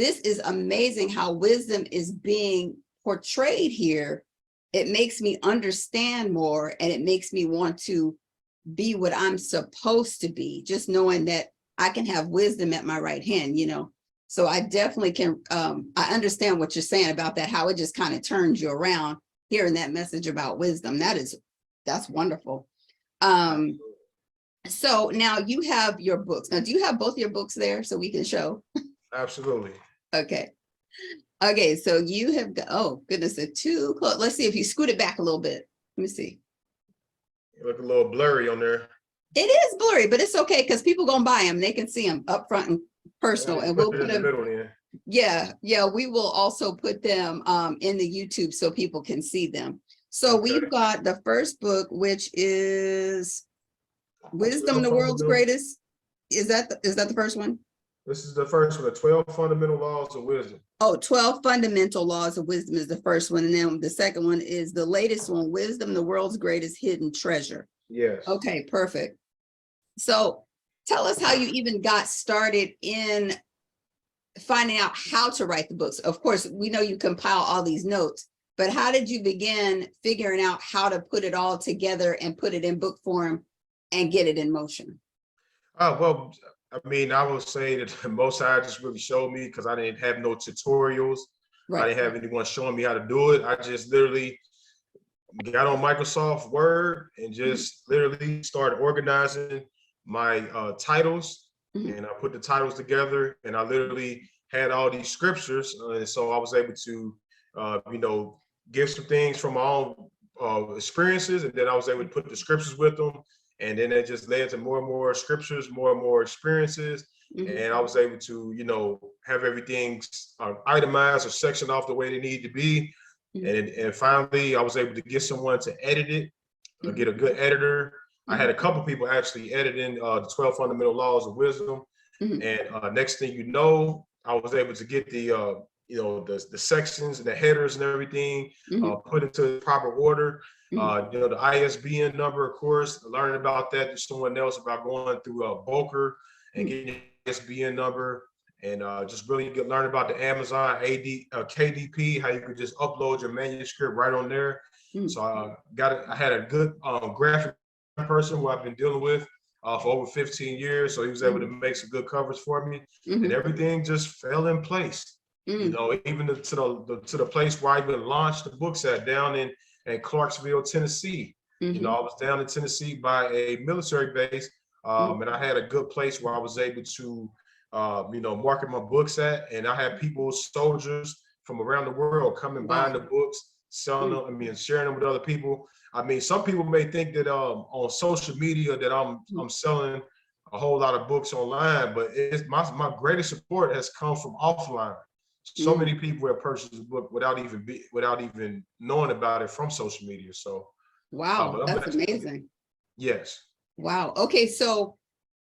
this is amazing how wisdom is being portrayed here. It makes me understand more, and it makes me want to be what I'm supposed to be, just knowing that I can have wisdom at my right hand, you know. So I definitely can, I understand what you're saying about that, how it just kind of turns you around hearing that message about wisdom. That's wonderful. So now you have your books. Now, do you have both your books there so we can show? Absolutely. Okay. Okay, so you have got, oh goodness, they're too close. Let's see if you scoot it back a little bit. Let me see. You look a little blurry on there. It is blurry, but it's okay because people gonna buy them. They can see them up front and personal, and we'll Put it put in the them. middle then. Yeah, we will also put them in the YouTube so people can see them. So Okay. we've got the first book, which is Wisdom, the World's Greatest. Is that the first one? This is the first one, the 12 Fundamental Laws of Wisdom. Oh, 12 Fundamental Laws of Wisdom is the first one. And then the second one is the latest one, Wisdom, the World's Greatest Hidden Treasure. Yes. Okay, perfect. So tell us how you even got started in finding out how to write the books. Of course, we know you compile all these notes, but how did you begin figuring out how to put it all together and put it in book form and get it in motion? Well, I mean, I would say that the Most High just really showed me, because I didn't have no tutorials. Right. I didn't have anyone showing me how to do it. I just literally got on Microsoft Word and just literally started organizing my titles. And I put the titles together, and I literally had all these scriptures. And so I was able to, you know, give some things from my own experiences. And then I was able to put the scriptures with them. And then it just led to more and more scriptures, more and more experiences. And I was able to, you know, have everything itemized or sectioned off the way they need to be. And finally, I was able to get someone to edit it, get a good editor. I had a couple people actually editing the 12 Fundamental Laws of Wisdom. And next thing you know, I was able to get the, you know, the sections and the headers and everything put into proper order. You know, the ISBN number, of course, learning about that to someone else about going through Boker and getting your ISBN number, and just really learn about the Amazon KDP, how you could just upload your manuscript right on there. So I had a good graphic person who I've been dealing with for over 15 years. So he was able to make some good covers for me, and everything just fell in place. You know, even to the place where I even launched the books at, down in Clarksville, Tennessee. You know, I was down in Tennessee by a military base, and I had a good place where I was able to, you know, market my books at, and I had people, soldiers from around the world, coming buying the books, selling them, I mean, sharing them with other people. I mean, some people may think that on social media that I'm selling a whole lot of books online, but it's my greatest support has come from offline. So many people have purchased the book without even knowing about it from social media. So wow, that's amazing. Yes. Wow. Okay, so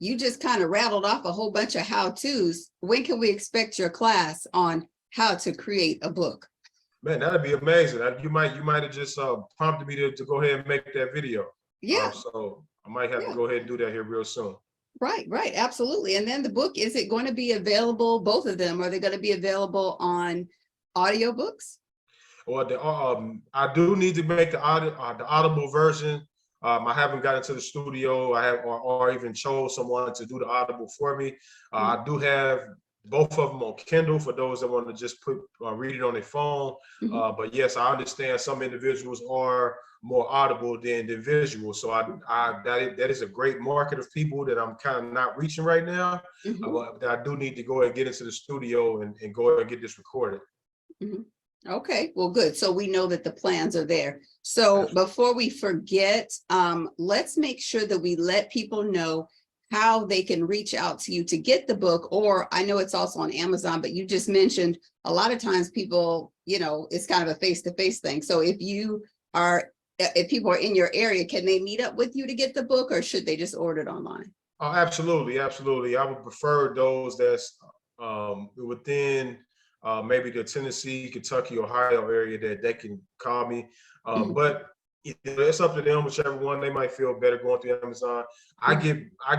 you just kind of rattled off a whole bunch of how-tos. When can we expect your class on how to create a book? Man, that'd be amazing. You might have just prompted me to go ahead and make that video. Yeah. So I might have to go ahead and do that here real soon. Right, absolutely. And then the book, is it going to be available, both of them, are they going to be available on audiobooks? Well, I do need to make the Audible version. I haven't got into the studio. I have or even chose someone to do the Audible for me. I do have both of them on Kindle for those that want to just read it on their phone. But yes, I understand some individuals are more audible than the visual. So that is a great market of people that I'm kind of not reaching right now. But I do need to go ahead and get into the studio and go ahead and get this recorded. Okay, well, good. So we know that the plans are there. So before we forget, let's make sure that we let people know how they can reach out to you to get the book. Or I know it's also on Amazon, but you just mentioned a lot of times people, you know, it's kind of a face-to-face thing. So if people are in your area, can they meet up with you to get the book, or should they just order it online? Oh, absolutely. I would prefer those that's within maybe the Tennessee, Kentucky, Ohio area that they can call me. But It's up to them, whichever one they might feel better going through Amazon. I get a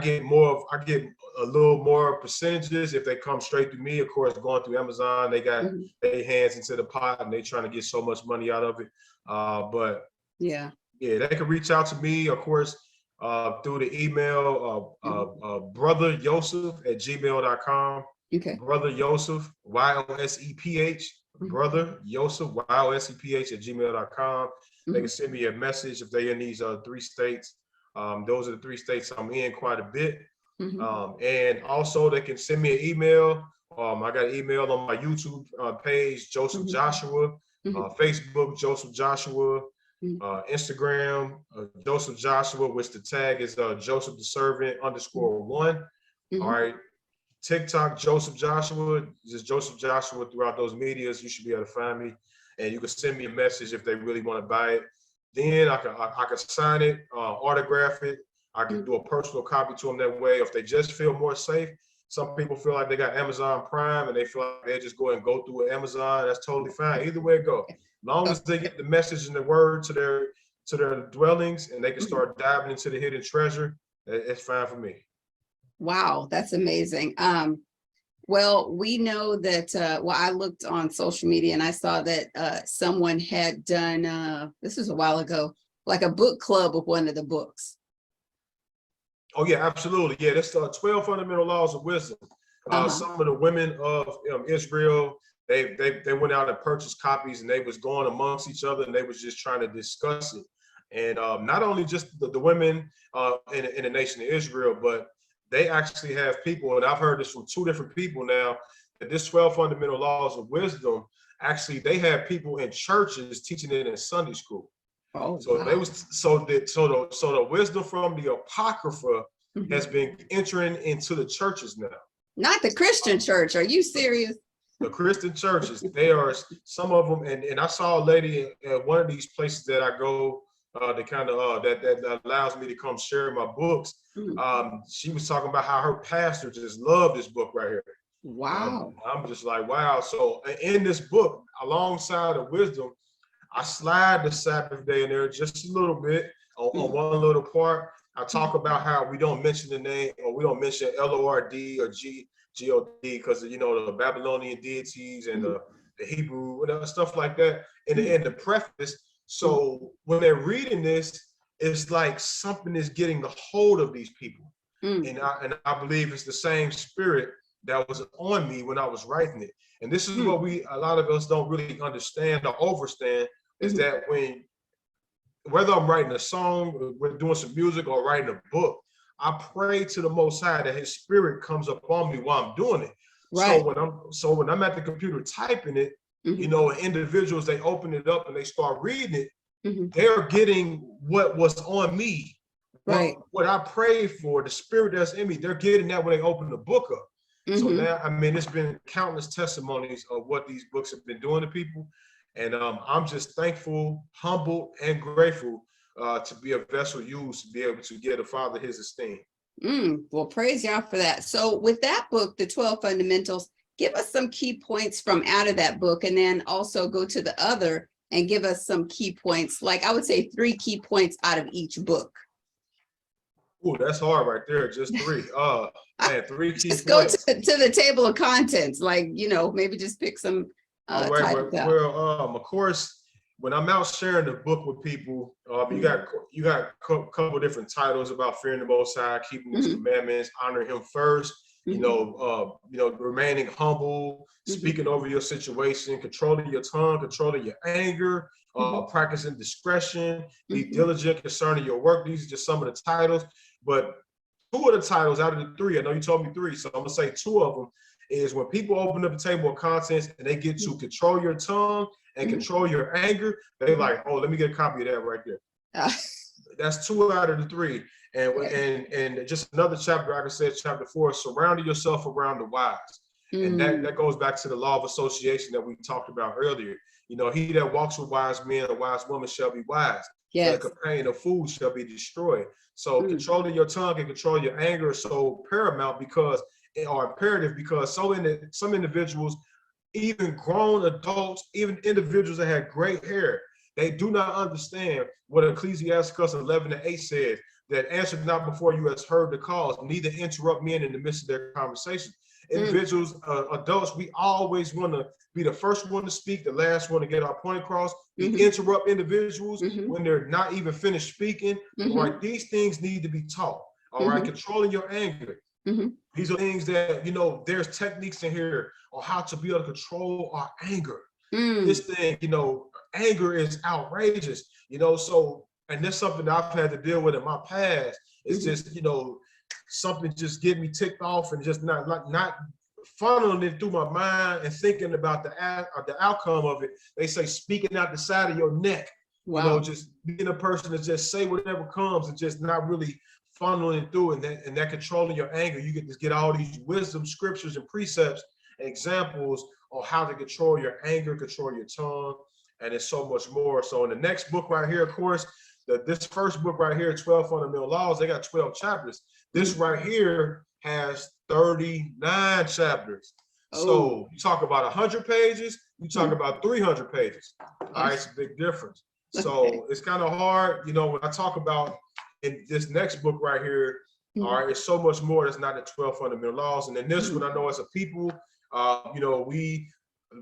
little more percentages if they come straight to me. Of course, going through Amazon, they got their hands into the pot and they trying to get so much money out of it. But yeah, they can reach out to me, of course, through the email, brotherjoseph@gmail.com. Okay. Brother Joseph, YOSEPH, Brother Joseph, YOSEPH@gmail.com. They can send me a message if they're in these 3 states. Those are the 3 states I'm in quite a bit. And also they can send me an email. I got an email on my YouTube page, Joseph Joshua, Facebook, Joseph Joshua, Instagram, Joseph Joshua, which the tag is Joseph the Servant _1. All right. TikTok, Joseph Joshua, just Joseph Joshua throughout those medias. You should be able to find me, and you can send me a message if they really want to buy it. Then I can sign it, autograph it. I can do a personal copy to them that way. If they just feel more safe, some people feel like they got Amazon Prime and they feel like they just go through Amazon. That's totally fine. Either way it go. As long as they get the message and the word to their dwellings and they can start diving into the hidden treasure, it's fine for me. Wow, that's amazing. Well, we know that, I looked on social media and I saw that someone had done, this was a while ago, like a book club of one of the books. Oh yeah, absolutely. Yeah, that's 12 Fundamental Laws of Wisdom. Some of the women of Israel, they went out and purchased copies and they was going amongst each other and they was just trying to discuss it. And not only just the women in the nation of Israel, but they actually have people, and I've heard this from 2 different people now, that this 12 Fundamental Laws of Wisdom, actually they have people in churches teaching it in Sunday school. Oh, so wow. The wisdom from the Apocrypha has been entering into the churches now. Not the Christian church. Are you serious? The Christian churches, they are some of them, and I saw a lady at one of these places that I go that kind of that allows me to come share my books. She was talking about how her pastor just loved this book right here. Wow. I'm just like, wow. So in this book, alongside of wisdom, I slide the Sabbath day in there just a little bit on one little part. I talk about how we don't mention the name, or we don't mention Lord or God because the Babylonian deities and the Hebrew stuff like that in the preface. So when they're reading this, it's like something is getting the hold of these people. And I believe it's the same spirit that was on me when I was writing it. And this is what a lot of us don't really understand or overstand, is that whether I'm writing a song, we're doing some music, or writing a book, I pray to the Most High that His Spirit comes upon me while I'm doing it. Right. So when I'm at the computer typing it, individuals, they open it up and they start reading it. They're getting what was on me, right? What I prayed for, the spirit that's in me. They're getting that when they open the book up. So now, it's been countless testimonies of what these books have been doing to people. And I'm just thankful, humble, and grateful to be a vessel used to be able to give the Father His esteem. Well, praise y'all for that. So with that book, the 12 Fundamentals, give us some key points from out of that book, and then also go to the other and give us some key points. Like I would say 3 key points out of each book. Oh, that's hard right there. Just 3. Man, 3 key just points. Go to the table of contents. Like, maybe just pick some. All right. Well, of course, when I'm out sharing the book with people, you got a couple different titles about fearing the Most High, keeping His commandments, honoring Him first. Remaining humble, speaking over your situation, controlling your tongue, controlling your anger, practicing discretion, be diligent concerning your work. These are just some of the titles, but 2 of the titles out of the 3, I know you told me 3, so I'm gonna say 2 of them is when people open up the table of contents and they get to control your tongue and control your anger, they're like, oh, let me get a copy of that right there. That's 2 out of the 3. And just another chapter, like I said, chapter 4, surrounding yourself around the wise. And that goes back to the law of association that we talked about earlier. He that walks with wise men, a wise woman shall be wise. Yes. But a companion of fools shall be destroyed. So controlling your tongue and control your anger is so paramount imperative because some individuals, even grown adults, even individuals that had great hair, They do not understand what Ecclesiastes 11:8 says, that answer not before you has heard the cause, neither interrupt men in the midst of their conversation. Individuals, adults, we always want to be the first one to speak, the last one to get our point across. We interrupt individuals when they're not even finished speaking. All right, these things need to be taught. All right, controlling your anger. These are things that, you know, there's techniques in here on how to be able to control our anger. This thing, you know, anger is outrageous, you know, so, and that's something that I've had to deal with in my past. It's just, you know, something just getting me ticked off and just not funneling it through my mind and thinking about the outcome of it. They say speaking out the side of your neck. Wow. You know, just being a person that just say whatever comes and just not really funneling it through, and that controlling your anger. You get all these wisdom scriptures and precepts and examples on how to control your anger, control your tongue, and it's so much more. So in the next book right here, of course, this first book right here, 12 Fundamental Laws, they got 12 chapters. This right here has 39 chapters. So you talk about 100 pages, you talk about 300 pages. All right, it's a big difference. So it's kind of hard, you know, when I talk about in this next book right here, all right, it's so much more. It's not the 12 Fundamental Laws. And then this one, I know as a people, you know, we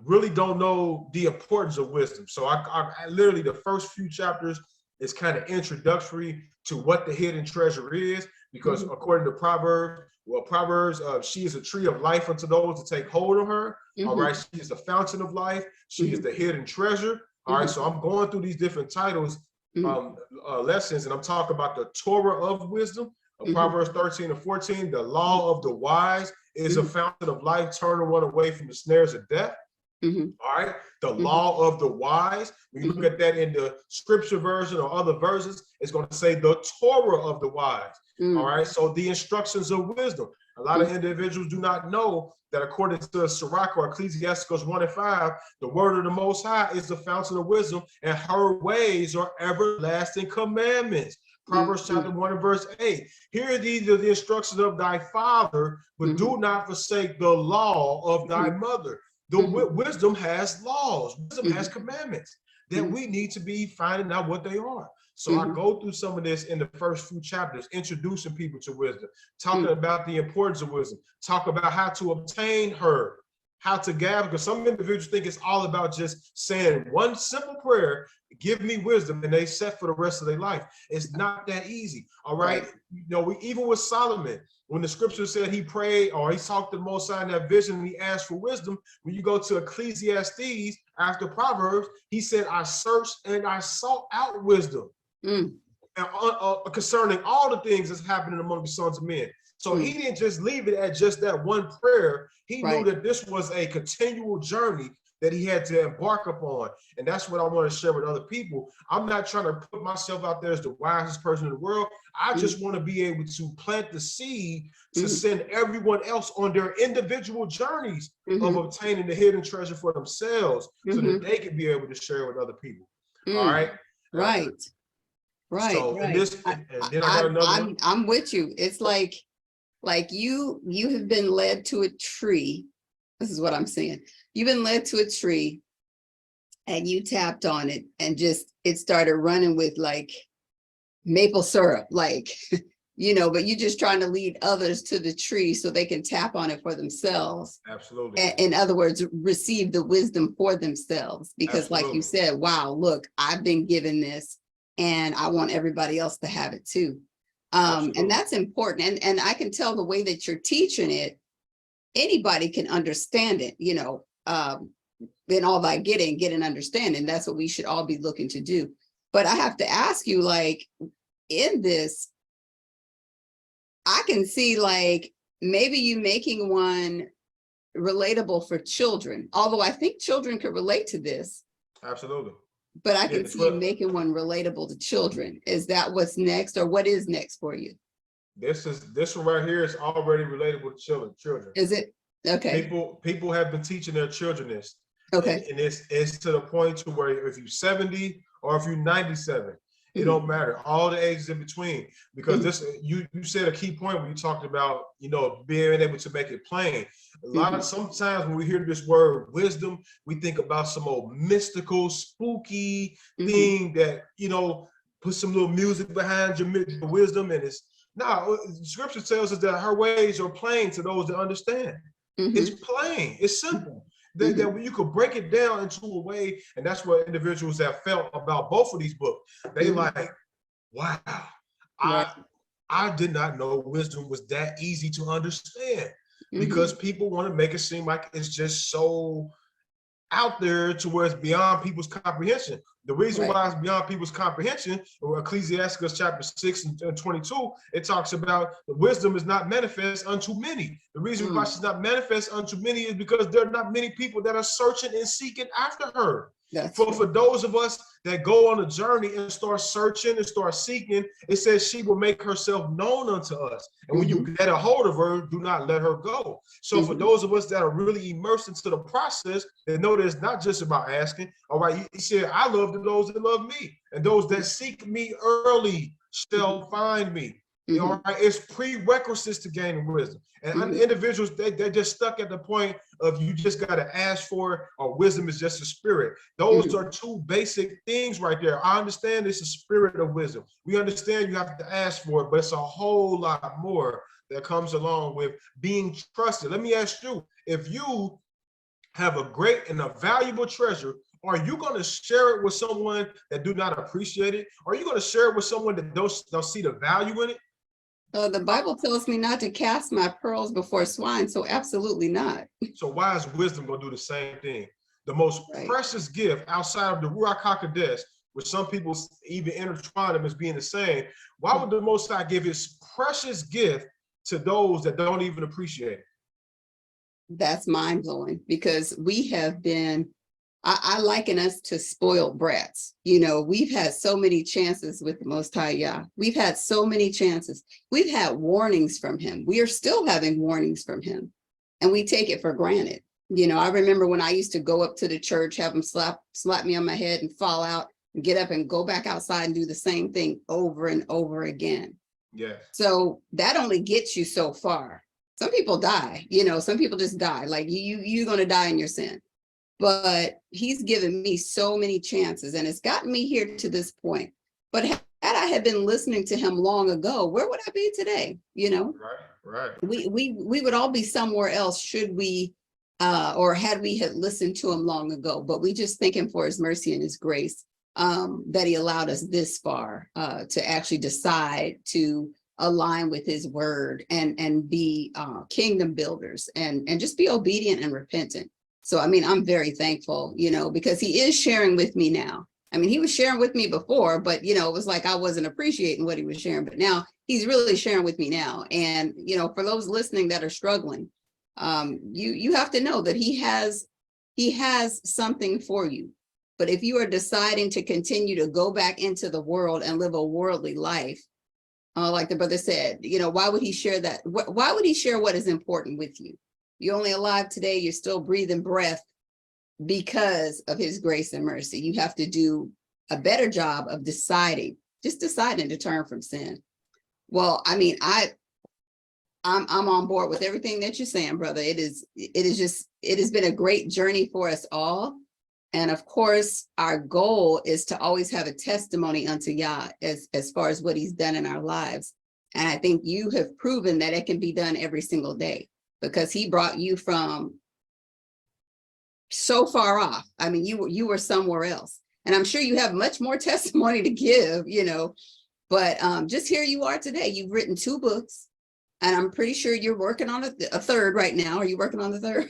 really don't know the importance of wisdom. So I literally, the first few chapters is kind of introductory to what the hidden treasure is, because according to Proverbs, well, Proverbs, she is a tree of life unto those to take hold of her. All right, she is the fountain of life. She is the hidden treasure. All right, so I'm going through these different titles, lessons, and I'm talking about the Torah of wisdom, Proverbs 13 and 14. The law of the wise is a fountain of life, turning one away from the snares of death. All right, the law of the wise. When you look at that in the scripture version or other versions, it's going to say the Torah of the wise. All right, so the instructions of wisdom. A lot of individuals do not know that according to Sirach or Ecclesiastes 1 and 5, the word of the Most High is the fountain of wisdom, and her ways are everlasting commandments. Proverbs chapter 1 and verse 8. Here these are the instructions of thy father, but do not forsake the law of thy mother. The wisdom has laws, wisdom has commandments that we need to be finding out what they are. So I go through some of this in the first few chapters, introducing people to wisdom, talking about the importance of wisdom, talk about how to obtain her, how to gather, because some individuals think it's all about just saying one simple prayer, give me wisdom, and they set for the rest of their life. It's not that easy. All right. You know, even with Solomon, when the scripture said he prayed or he talked to the Most High in that vision and he asked for wisdom, when you go to Ecclesiastes after Proverbs, he said, I searched and I sought out wisdom and, concerning all the things that's happening among the sons of men. So he didn't just leave it at just that one prayer. He knew that this was a continual journey that he had to embark upon. And that's what I want to share with other people. I'm not trying to put myself out there as the wisest person in the world. I just want to be able to plant the seed to send everyone else on their individual journeys of obtaining the hidden treasure for themselves, so that they can be able to share with other people. All right. So, and then I got another one. I'm with you. It's like you have been led to a tree. This is what I'm saying. You've been led to a tree and you tapped on it and just, it started running with like maple syrup, like, you know, but you're just trying to lead others to the tree so they can tap on it for themselves. Absolutely. In other words, receive the wisdom for themselves, because like you said, wow, look, I've been given this and I want everybody else to have it too. And that's important. And I can tell the way that you're teaching it, anybody can understand it, you know, in all thy getting, get an understanding. That's what we should all be looking to do. But I have to ask you, like, in this, I can see like maybe you making one relatable for children, although I think children could relate to this. Absolutely. But I can see you making one relatable to children. Is that what's next, or what is next for you? This one right here is already relatable to children. Is it? Okay. People have been teaching their children this. Okay. And it's to the point to where if you're 70 or if you're 97, It don't matter. All the ages in between, because this you said a key point when you talked about, you know, being able to make it plain. A lot of sometimes when we hear this word wisdom, we think about some old mystical, spooky thing that, you know, put some little music behind your wisdom, and it's no. Scripture tells us that her ways are plain to those that understand. It's plain. It's simple. That when you could break it down into a way, and that's what individuals have felt about both of these books. They like, wow, I did not know wisdom was that easy to understand, because people want to make it seem like it's just so out there to where it's beyond people's comprehension. The reason why it's beyond people's comprehension, or Ecclesiastes chapter 6 and 22, it talks about the wisdom is not manifest unto many. The reason why she's not manifest unto many is because there are not many people that are searching and seeking after her. For those of us that go on a journey and start searching and start seeking, it says she will make herself known unto us. And when you get a hold of her, do not let her go. So for those of us that are really immersed into the process, they know that it's not just about asking. All right, he said, I love those that love me, and those that seek me early shall find me. All right, it's prerequisites to gaining wisdom. And individuals, they're just stuck at the point of you just got to ask for it, or wisdom is just a spirit. Those are two basic things right there. I understand it's a spirit of wisdom. We understand you have to ask for it, but it's a whole lot more that comes along with being trusted. Let me ask you, if you have a great and a valuable treasure, are you going to share it with someone that do not appreciate it? Are you going to share it with someone that don't see the value in it? The Bible tells me not to cast my pearls before swine, so absolutely not. So why is wisdom going to do the same thing? The most precious gift outside of the Ruach HaKodesh, which some people even intertwine them as being the same. Why would the Most High give his precious gift to those that don't even appreciate it? That's mind-blowing, because we have been, I liken us to spoiled brats. You know, we've had so many chances with the Most High Yah. We've had so many chances. We've had warnings from him. We are still having warnings from him, and we take it for granted. You know, I remember when I used to go up to the church, have him slap me on my head and fall out, and get up and go back outside and do the same thing over and over again. Yeah. So that only gets you so far. Some people die, you know, some people just die. Like you're going to die in your sin. But he's given me so many chances, and it's gotten me here to this point. But had I had been listening to him long ago, where would I be today? You know, right. We would all be somewhere else, should we, or had we had listened to him long ago. But we just thank him for his mercy and his grace, that he allowed us this far to actually decide to align with his word and be kingdom builders and just be obedient and repentant. So, I mean, I'm very thankful, you know, because he is sharing with me now. I mean, he was sharing with me before, but, you know, it was like I wasn't appreciating what he was sharing. But now he's really sharing with me now. And, you know, for those listening that are struggling, you have to know that he has something for you. But if you are deciding to continue to go back into the world and live a worldly life, like the brother said, you know, why would he share that? Why would he share what is important with you? You're only alive today. You're still breathing breath because of his grace and mercy. You have to do a better job of deciding to turn from sin. Well, I mean, I'm on board with everything that you're saying, brother. It has been a great journey for us all. And of course, our goal is to always have a testimony unto Yah as far as what he's done in our lives. And I think you have proven that it can be done every single day, because he brought you from so far off. I mean, you were somewhere else. And I'm sure you have much more testimony to give, you know, but just here you are today. You've written 2 books, and I'm pretty sure you're working on a third right now. Are you working on the third?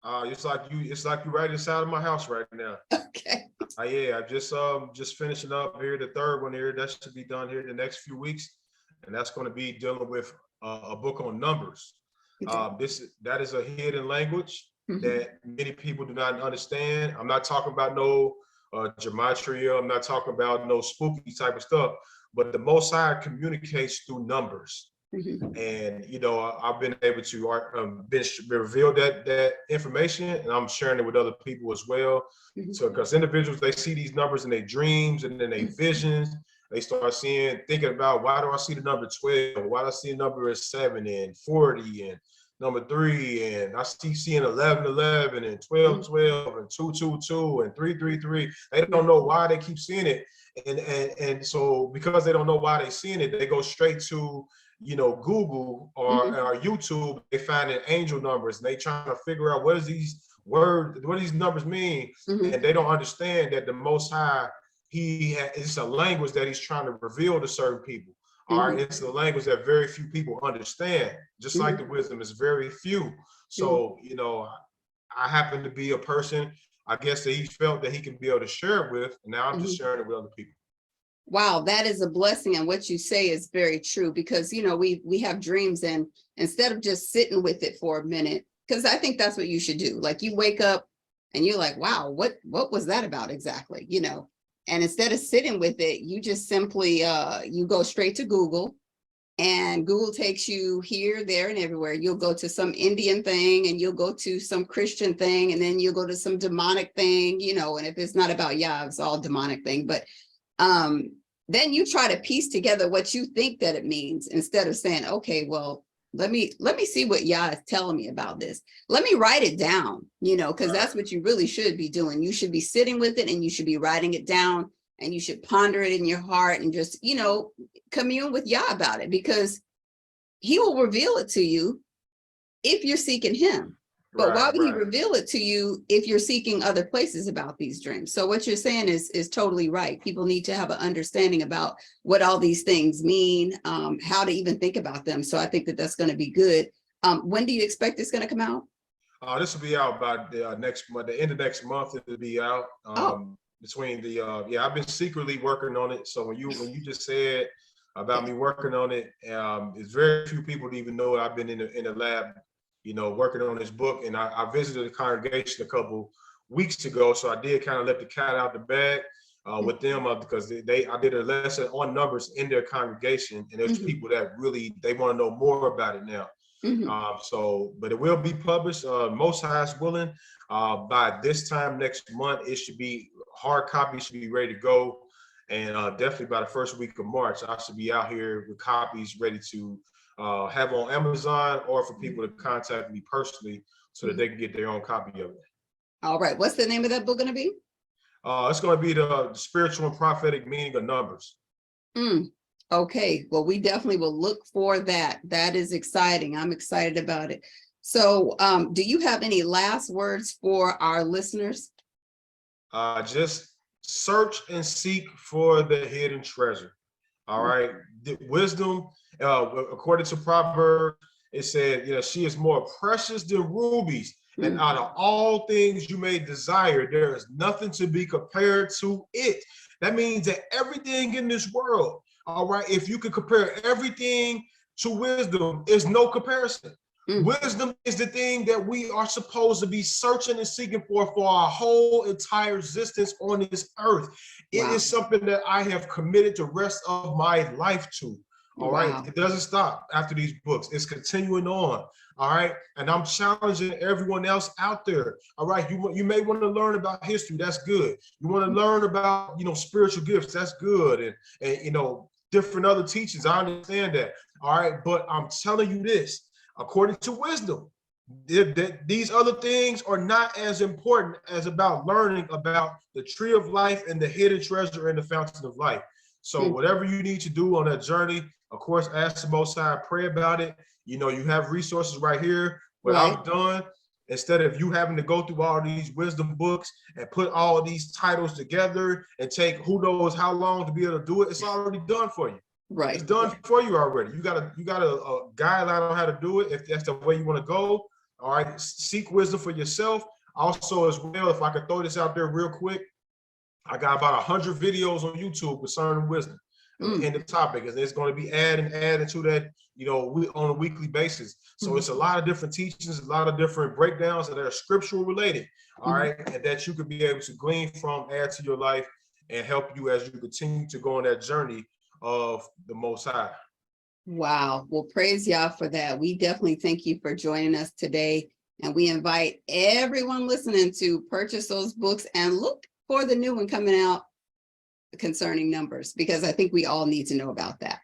It's like you right inside of my house right now. Okay. Yeah, I'm just finishing up here the third one here. That should be done here in the next few weeks, and that's going to be dealing with a book on numbers. Okay. That is a hidden language that many people do not understand. I'm not talking about no gematria. I'm not talking about no spooky type of stuff, but the Most High communicates through numbers. And you know, I've been able to reveal that information, and I'm sharing it with other people as well. So because individuals, they see these numbers in their dreams and in their visions, They start thinking about, why do I see the number 12? Why do I see the number 7 and 40 and number 3? And I seeing 11, 11 and 12, 12 and 2, 2, 2 and 3, 3, 3. They don't know why they keep seeing it. And so because they don't know why they're seeing it, they go straight to, Google or YouTube. They find an angel numbers and they trying to figure out what these numbers mean. And they don't understand that the Most High, it's a language that he's trying to reveal to certain people. All right, it's a language that very few people understand, just like the wisdom is very few. So, I happen to be a person, I guess, that he felt that he can be able to share it with, and now I'm just sharing it with other people. Wow, that is a blessing, and what you say is very true, because we have dreams, and instead of just sitting with it for a minute, because I think that's what you should do. Like, you wake up and you're like, wow, what was that about exactly? And instead of sitting with it, you just simply you go straight to Google, and Google takes you here, there, and everywhere. You'll go to some Indian thing, and you'll go to some Christian thing, and then you'll go to some demonic thing, and if it's not about Yah, it's all demonic thing. But then you try to piece together what you think that it means, instead of saying, okay, well, let me see what Yah is telling me about this. Let me write it down, because that's what you really should be doing. You should be sitting with it, and you should be writing it down, and you should ponder it in your heart, and just, commune with Yah about it, because he will reveal it to you if you're seeking him. But why would he reveal it to you if you're seeking other places about these dreams? So what you're saying is totally right. People need to have an understanding about what all these things mean, how to even think about them. So I think that that's going to be good. When do you expect it's going to come out? This will be out by the next month. The end of next month, it'll be out. Between I've been secretly working on it. So when you just said about me working on it, it's very few people that even know I've been in the lab, working on this book. And I visited the congregation a couple weeks ago, so I did kind of let the cat out the bag with them, because I did a lesson on numbers in their congregation, and there's people that really, they want to know more about it now. But it will be published, Most High is willing, by this time next month. It should be, hard copy should be ready to go, and definitely by the first week of March, I should be out here with copies ready to have on Amazon, or for people to contact me personally so that they can get their own copy of it. All right, what's the name of that book going to be? It's going to be the spiritual and prophetic meaning of numbers. Okay, well, we definitely will look for that. That is exciting. I'm excited about it. So do you have any last words for our listeners? Just search and seek for the hidden treasure. All right. The wisdom, according to Proverbs, it said, she is more precious than rubies. And out of all things you may desire, there is nothing to be compared to it. That means that everything in this world, all right, if you could compare everything to wisdom, is no comparison. Wisdom is the thing that we are supposed to be searching and seeking for our whole entire existence on this earth. It is something that I have committed the rest of my life to. All right. It doesn't stop after these books. It's continuing on. All right. And I'm challenging everyone else out there. All right. You may want to learn about history. That's good. You want to learn about, spiritual gifts. That's good. And different other teachings. I understand that. All right. But I'm telling you this, according to wisdom, these other things are not as important as about learning about the tree of life and the hidden treasure and the fountain of life. So whatever you need to do on that journey, of course, ask the Most High, pray about it. You have resources right here. What I've done, instead of you having to go through all these wisdom books and put all these titles together and take who knows how long to be able to do it, it's already done for you. Right. It's done for you already. You got a guideline on how to do it if that's the way you want to go. All right. Seek wisdom for yourself. Also, as well, if I could throw this out there real quick, I got about 100 videos on YouTube concerning wisdom and the topic, and it's going to be adding to that, on a weekly basis. So it's a lot of different teachings, a lot of different breakdowns that are scriptural related. All right. And that you could be able to glean from, add to your life, and help you as you continue to go on that journey of the Most High. Wow. Well, praise Yah for that. We definitely thank you for joining us today. And we invite everyone listening to purchase those books and look for the new one coming out concerning numbers, because I think we all need to know about that.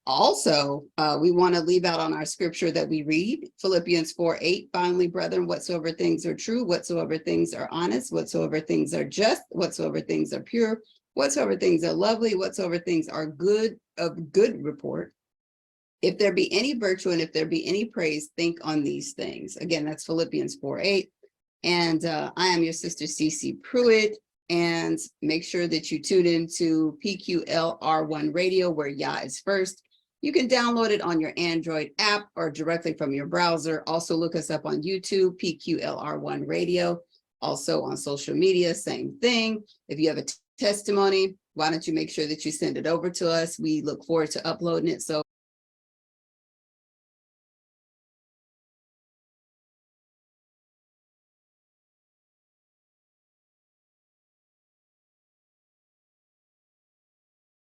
Also, we want to leave out on our scripture that we read, Philippians 4:8. Finally, brethren, whatsoever things are true, whatsoever things are honest, whatsoever things are just, whatsoever things are pure, whatsoever things are lovely, whatsoever things are good, of good report. If there be any virtue and if there be any praise, think on these things. Again, that's Philippians 4:8. And I am your sister, CC Pruitt. And make sure that you tune into PQLR1 radio, where Yah is first. You can download it on your Android app or directly from your browser. Also look us up on YouTube, PQLR1 radio. Also on social media, same thing. If you have a testimony, why don't you make sure that you send it over to us? We look forward to uploading it. So